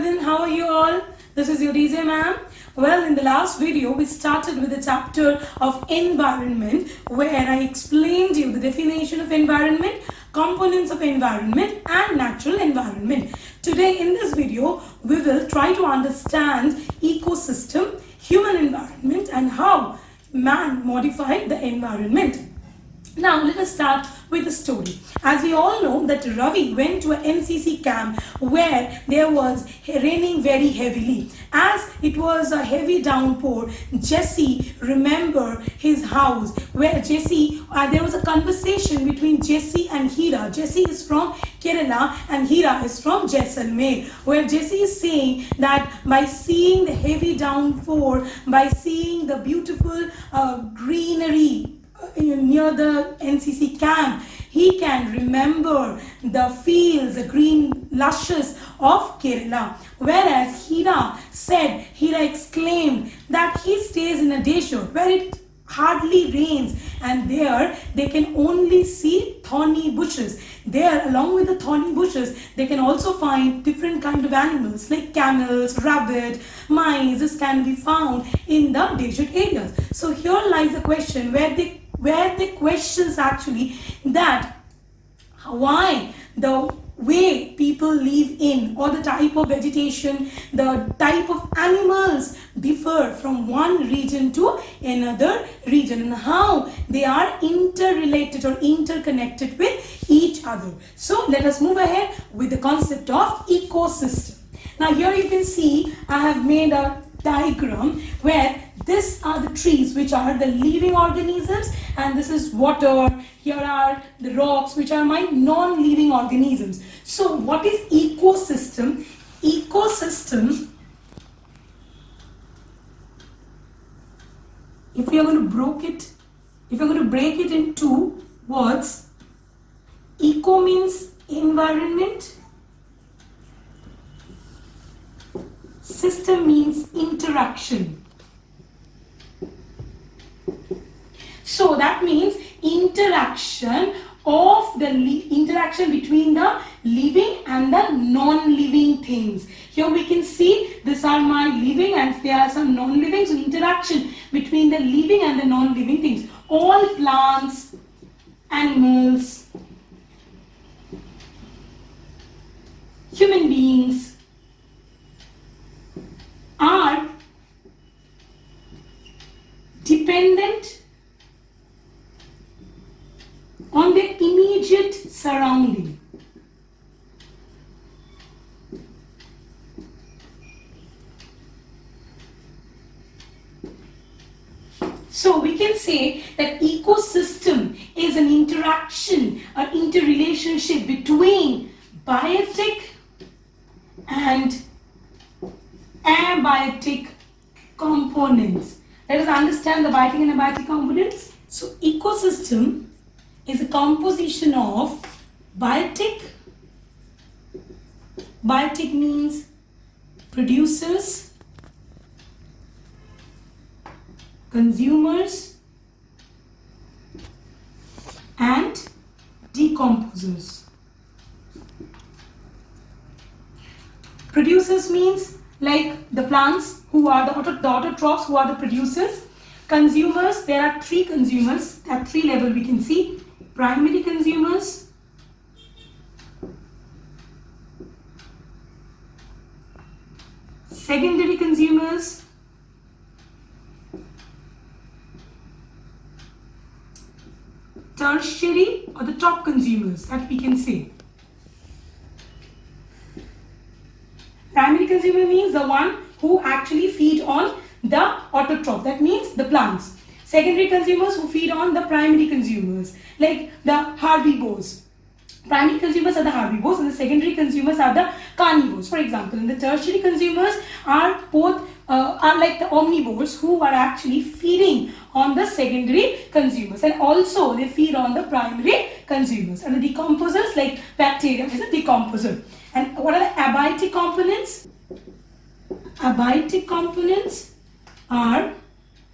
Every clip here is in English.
everyone, how are you all? This is your DJ ma'am. Well, in the last video, we started with the chapter of environment where I explained you the definition of environment, components of environment and natural environment. Today in this video, we will try to understand ecosystem, human environment and how man modified the environment. Now let us start with the story. As we all know that Ravi went to a NCC camp where there was raining very heavily. As it was a heavy downpour, Jesse remembered his house where there was a conversation between Jesse and Hira. Jesse is from Kerala and Hira is from Jaisalmer, where Jesse is saying that by seeing the heavy downpour, by seeing the beautiful greenery near the NCC camp, he can remember the fields, the green luscious of Kerala. Whereas Hira exclaimed that he stays in a desert where it hardly rains and there they can only see thorny bushes. There, along with the thorny bushes, they can also find different kind of animals like camels, rabbit, mice. This can be found in the desert areas. So here lies the question where the questions actually that why the way people live in or the type of vegetation, the type of animals differ from one region to another region and how they are interrelated or interconnected with each other. So let us move ahead with the concept of ecosystem. Now here you can see I have made a diagram where these are the trees which are the living organisms and this is water. Here are the rocks which are my non-living organisms. So what is ecosystem? Ecosystem, if we are going to break it into words, eco means environment, system means interaction. So that means interaction between the living and the non-living things. Here we can see these are my living and there are some non-living. So interaction between the living and the non-living things. All plants, animals, human beings are dependent on their immediate surrounding. So we can say that ecosystem is an interaction, an interrelationship between biotic and abiotic components. Let us understand the biotic and abiotic components. So ecosystem is a composition of biotic. Biotic means producers, consumers and decomposers. Producers means like the plants who are the autotrophs who are the producers. Consumers, there are three consumers at three levels we can see. Primary consumers, secondary consumers, tertiary or the top consumers that we can say. Primary consumer means the one who actually feed on the autotroph, that means the plants. Secondary consumers who feed on the primary consumers like the herbivores. Primary consumers are the herbivores and the secondary consumers are the carnivores. For example, and the tertiary consumers are like the omnivores who are actually feeding on the secondary consumers and also they feed on the primary consumers. And the decomposers like bacteria is a decomposer. And what are the abiotic components? Abiotic components are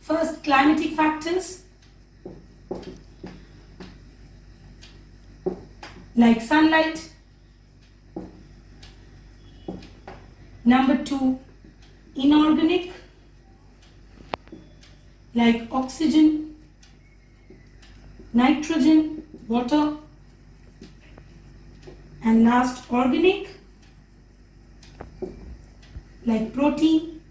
first climatic factors like sunlight, Number 2, inorganic, like oxygen, nitrogen, water. And last, organic, like protein.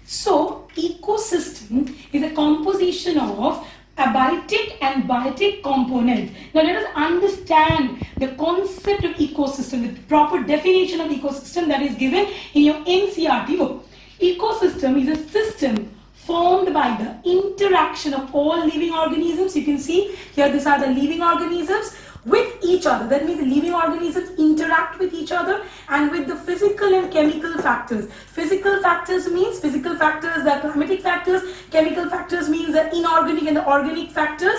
So, ecosystem is a composition of abiotic and biotic components. Now, let us understand the concept of ecosystem, the proper definition of ecosystem that is given in your NCERT book. Ecosystem is a system formed by the interaction of all living organisms. You can see here, these are the living organisms with each other. That means the living organisms interact with each other and with the physical and chemical factors. Physical factors means physical factors, the climatic factors. Chemical factors means the inorganic and the organic factors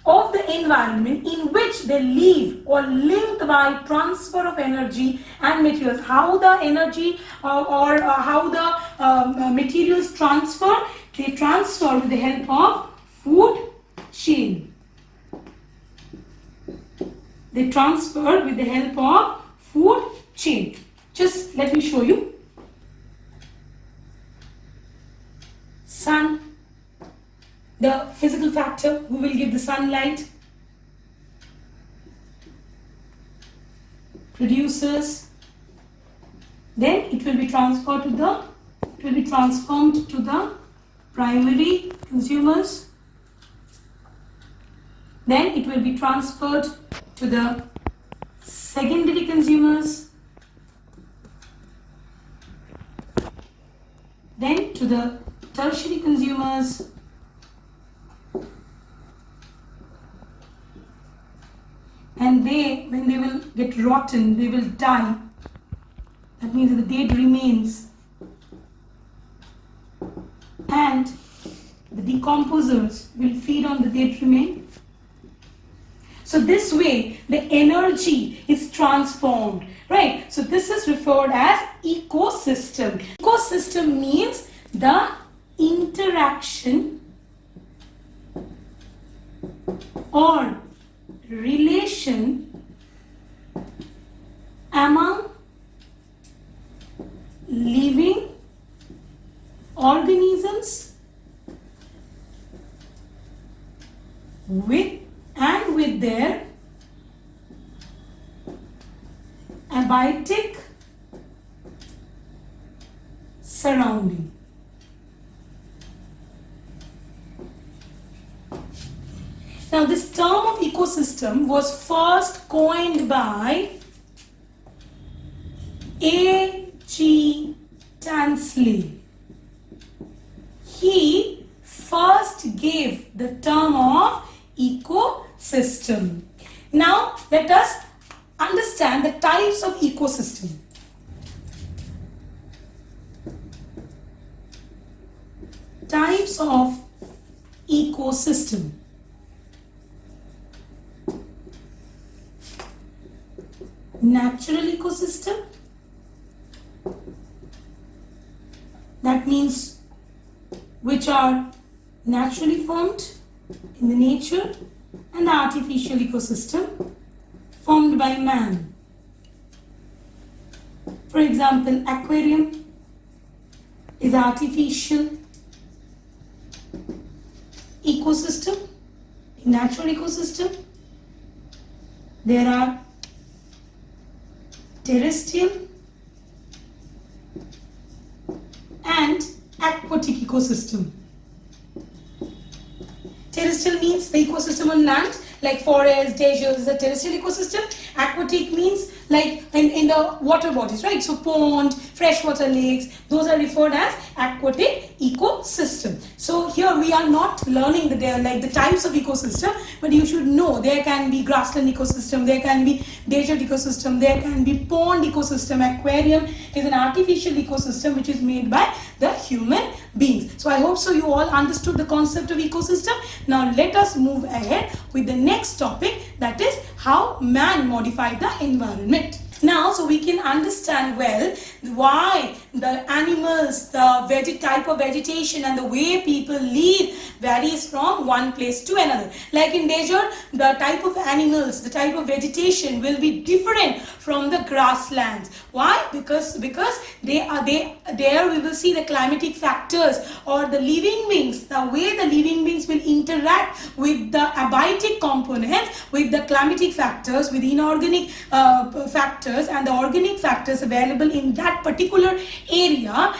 of the environment in which they live or linked by transfer of energy and materials. How the energy or how the materials transfer? They transfer with the help of food chain. They transfer with the help of food chain. Just let me show you. Sun, the physical factor who will give the sunlight, produces, then it will be transferred transformed to the primary consumers, then it will be transferred to the secondary consumers, then to the tertiary consumers, and when they will get rotten, they will die. That means that the dead remains, and the decomposers will feed on the dead remain. So this way, the energy is transformed, right? So this is referred as ecosystem. Ecosystem means the interaction or relation among living organisms with their abiotic surrounding. Now, this term of ecosystem was first coined by A.G. Tansley. He first gave the term of ecosystem. Now, let us understand the types of ecosystem. Types of ecosystem. Natural ecosystem, that means which are naturally formed in the nature, and the artificial ecosystem formed by man. For example, aquarium is artificial ecosystem. In natural ecosystem, there are terrestrial and aquatic ecosystem. Terrestrial means the ecosystem on land, like forest, deserts is a terrestrial ecosystem. Aquatic means like in the water bodies, right? So pond, freshwater lakes, those are referred as aquatic ecosystem. So here we are not learning that they are like the types of ecosystem, but you should know there can be grassland ecosystem, there can be desert ecosystem, there can be pond ecosystem. Aquarium is an artificial ecosystem which is made by the human beings. So I hope so you all understood the concept of ecosystem. Now let us move ahead with the next topic, that is how man modified the environment. Now, so we can understand well why the animals, the type of vegetation and the way people live varies from one place to another. Like in desert, the type of animals, the type of vegetation will be different from the grasslands. Why? Because there we will see the climatic factors or the living beings, the way the living beings will interact with the abiotic components, with the climatic factors, with inorganic factors and the organic factors available in that particular area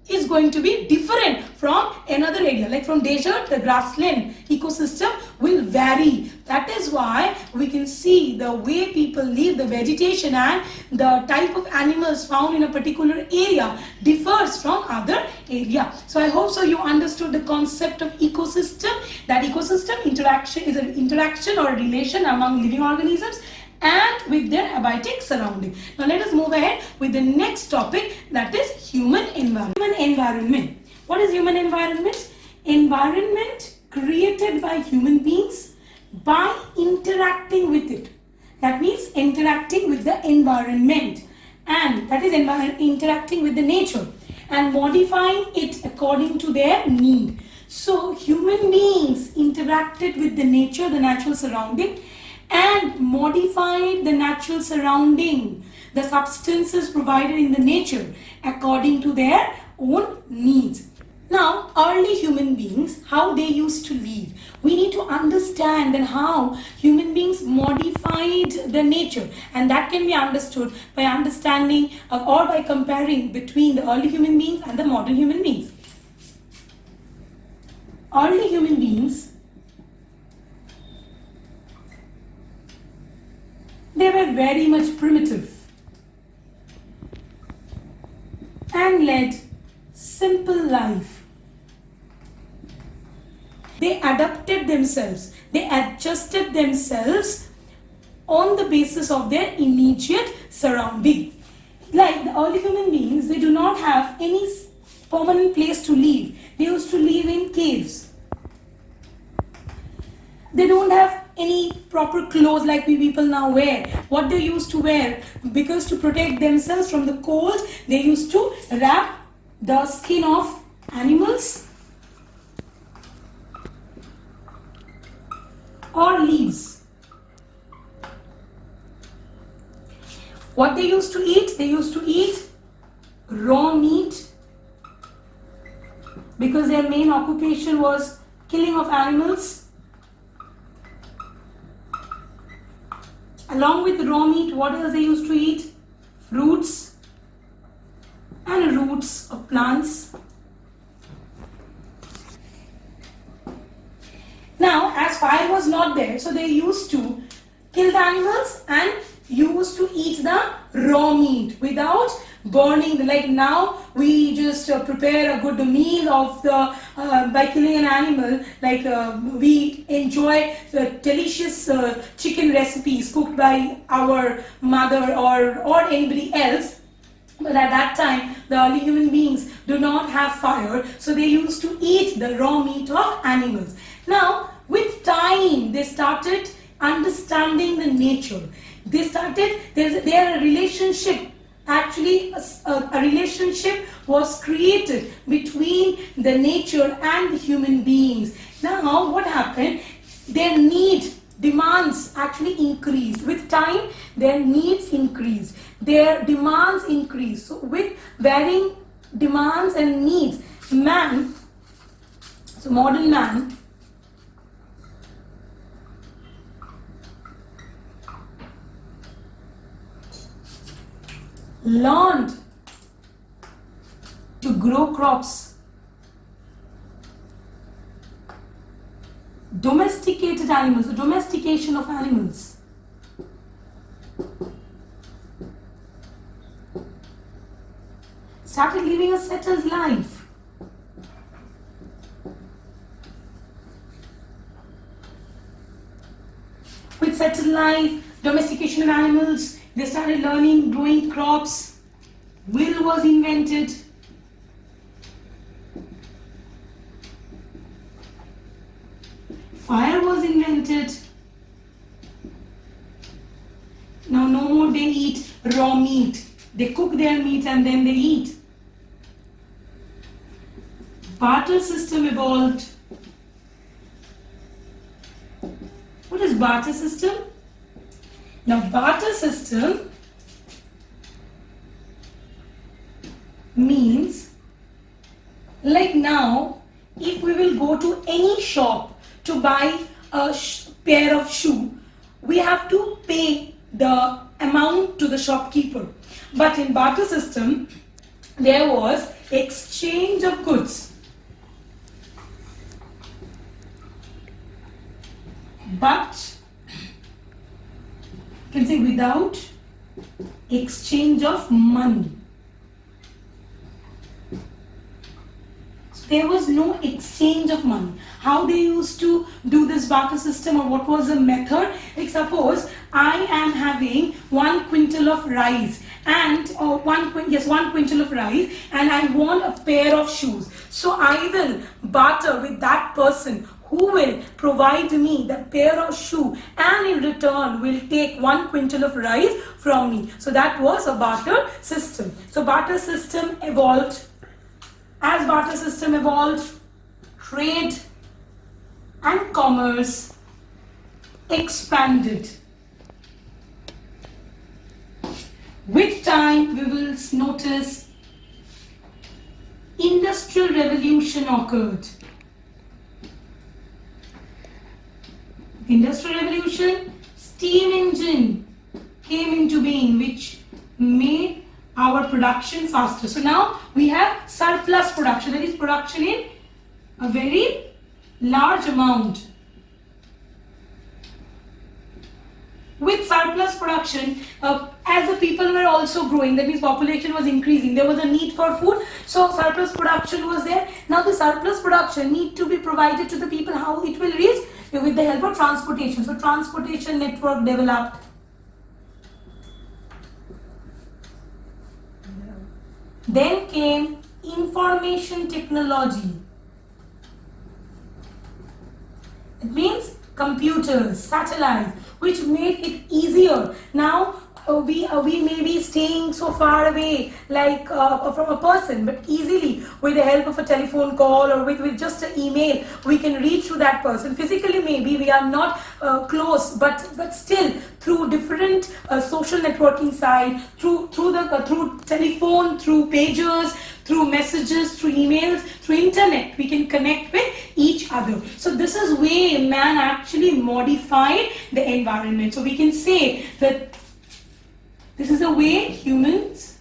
is going to be different from another area. Like from desert, the grassland ecosystem will vary. That is why we can see the way people live, the vegetation and the type of animals found in a particular area differs from other area. So I hope so you understood the concept of ecosystem. That ecosystem interaction is an interaction or a relation among living organisms and with their abiotic surrounding. Now let us move ahead with the next topic, that is human environment. Human environment. What is human environment? Environment created by human beings by interacting with it. That means interacting with the environment, and that is interacting with the nature and modifying it according to their need. So human beings interacted with the nature, the natural surrounding, and modified the natural surrounding, the substances provided in the nature according to their own needs. Now, early human beings, how they used to live. We need to understand and how human beings modified the nature, and that can be understood by understanding or by comparing between the early human beings and the modern human beings. Early human beings, they were very much primitive and led simple life. They adapted themselves, they adjusted themselves on the basis of their immediate surrounding. Like the early human beings, they do not have any permanent place to live. They used to live in caves. They don't have any proper clothes like we people now wear. What they used to wear, because to protect themselves from the cold, they used to wrap the skin of animals or leaves. What they used to eat? They used to eat raw meat, because their main occupation was killing of animals. Along with raw meat, what else they used to eat? Fruits and roots of plants. Now, as fire was not there, so they used to kill the animals and used to eat the raw meat without burning. Like now we just prepare a good meal of the by killing an animal. Like we enjoy delicious chicken recipes cooked by our mother or anybody else. But at that time, the early human beings do not have fire, so they used to eat the raw meat of animals. Now, with time, they started understanding the nature. They started, their relationship, actually a relationship was created between the nature and the human beings. Now, what happened? Their demands actually increased. With time, their needs increased. Their demands increased. So, with varying demands and needs, modern man, learned to grow crops, domesticated animals, the domestication of animals. Started living a settled life. With settled life, domestication of animals, they started learning growing crops. Wheel was invented. Fire was invented. Now no more they eat raw meat. They cook their meat and then they eat. Barter system evolved. What is barter system? Now barter system means, like now, if we will go to any shop to buy a pair of shoe, we have to pay the amount to the shopkeeper. But in barter system, there was exchange of goods. But you can say without exchange of money. There was no exchange of money. How they used to do this barter system, or what was the method? Like suppose I am having 1 quintal of rice and 1 quintal of rice, and I want a pair of shoes. So I will barter with that person who will provide me the pair of shoe, and in return will take 1 quintal of rice from me. So that was a barter system. So barter system evolved. As barter system evolved, trade and commerce expanded. With time, we will notice industrial revolution occurred. Industrial revolution, steam engine came into being, which made our production faster. So now we have surplus production, that is production in a very large amount. With surplus production, as the people were also growing, that means population was increasing, there was a need for food, so surplus production was there. Now the surplus production need to be provided to the people. How it will reach? With the help of transportation. So transportation network developed. Then came information technology. It means computers, satellites, which made it easier. Now we may be staying so far away, like from a person, but easily with the help of a telephone call or with just an email, we can reach to that person. Physically, maybe we are not close, but still through different social networking site, through telephone, through pagers, through messages, through emails, through internet, we can connect with each other. So this is way man actually modified the environment. So we can say that this is the way humans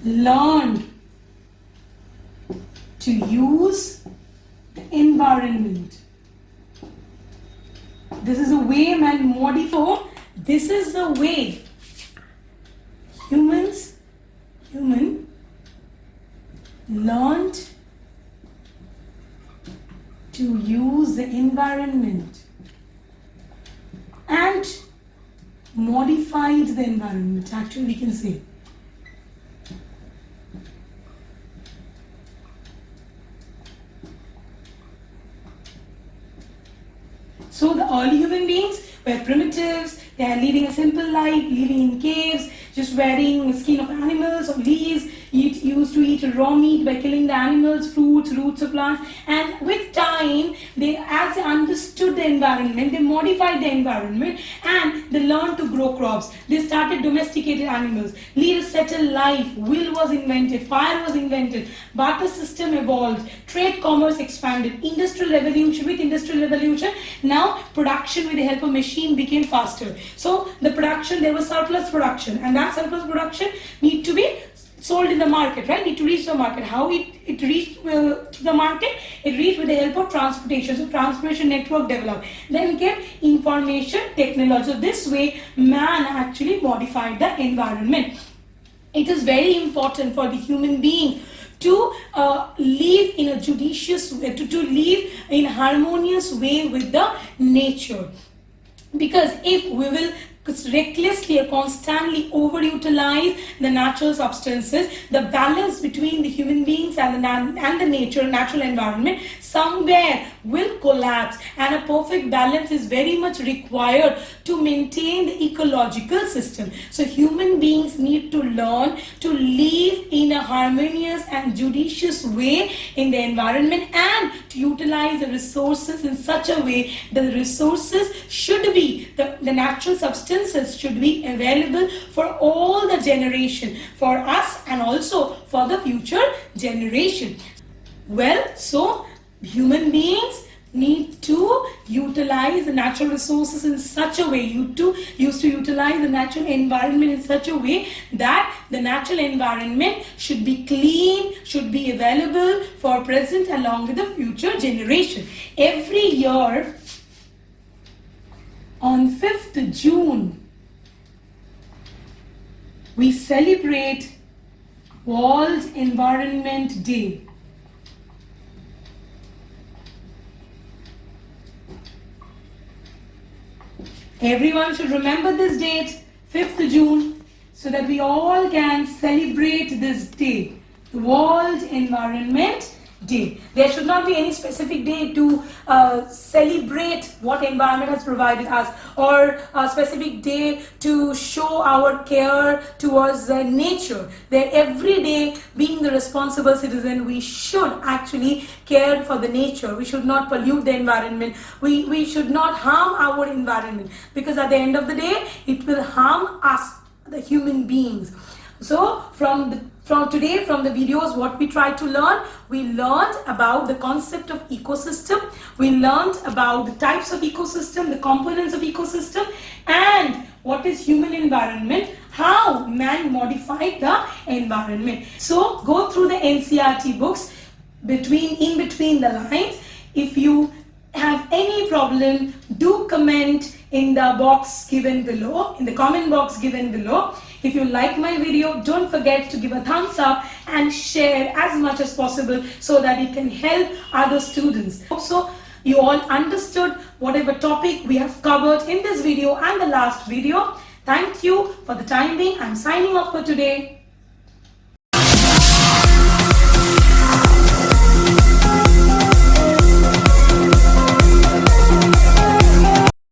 learned to use the environment. This is the way man modified. This is the way human learned to use the environment and modified the environment, actually we can say. So the early human beings were primitives. They are living a simple life, living in caves, just wearing the skin of animals or leaves, used to eat raw meat by killing the animals, fruits, roots of plants. And with time, as they understood the environment, they modified the environment and they learned to grow crops. They started domesticated animals, lead a settled life. Wheel was invented, fire was invented, barter system evolved, trade commerce expanded, industrial revolution. With industrial revolution, now production with the help of machine became faster. So the production, there was surplus production, and that surplus production need to be sold in the market, right? Need to reach the market. How it reached to the market? It reached with the help of transportation. So transportation network developed. Then came information technology. So this way, man actually modified the environment. It is very important for the human being to live in a judicious way, to live in a harmonious way with the nature. Because if we will recklessly or constantly overutilize the natural substances, the balance between the human beings and the natural environment somewhere will collapse, and a perfect balance is very much required to maintain the ecological system. So human beings need to learn to live in a harmonious and judicious way in the environment, and to utilize the resources in such a way that the resources should be, the natural substances should be available for all the generation, for us and also for the future generation. Well, so human beings need to utilize the natural resources in such a way, used to utilize the natural environment in such a way that the natural environment should be clean, should be available for present along with the future generation. Every year on 5th June, we celebrate World Environment Day. Everyone should remember this date, 5th June, so that we all can celebrate this day, the World Environment Day. There should not be any specific day to celebrate what environment has provided us, or a specific day to show our care towards nature. That every day, being the responsible citizen, we should actually care for the nature. We should not pollute the environment. We should not harm our environment, because at the end of the day, it will harm us, the human beings. So from today, from the videos, what we tried to learn, we learned about the concept of ecosystem, we learned about the types of ecosystem, the components of ecosystem, and what is human environment, how man modified the environment. So go through the NCERT books in between the lines. If you have any problem, do comment in the box given below, in the comment box given below. If you like my video, don't forget to give a thumbs up and share as much as possible so that it can help other students. Also, you all understood whatever topic we have covered in this video and the last video. Thank you for the time being. I'm signing off for today.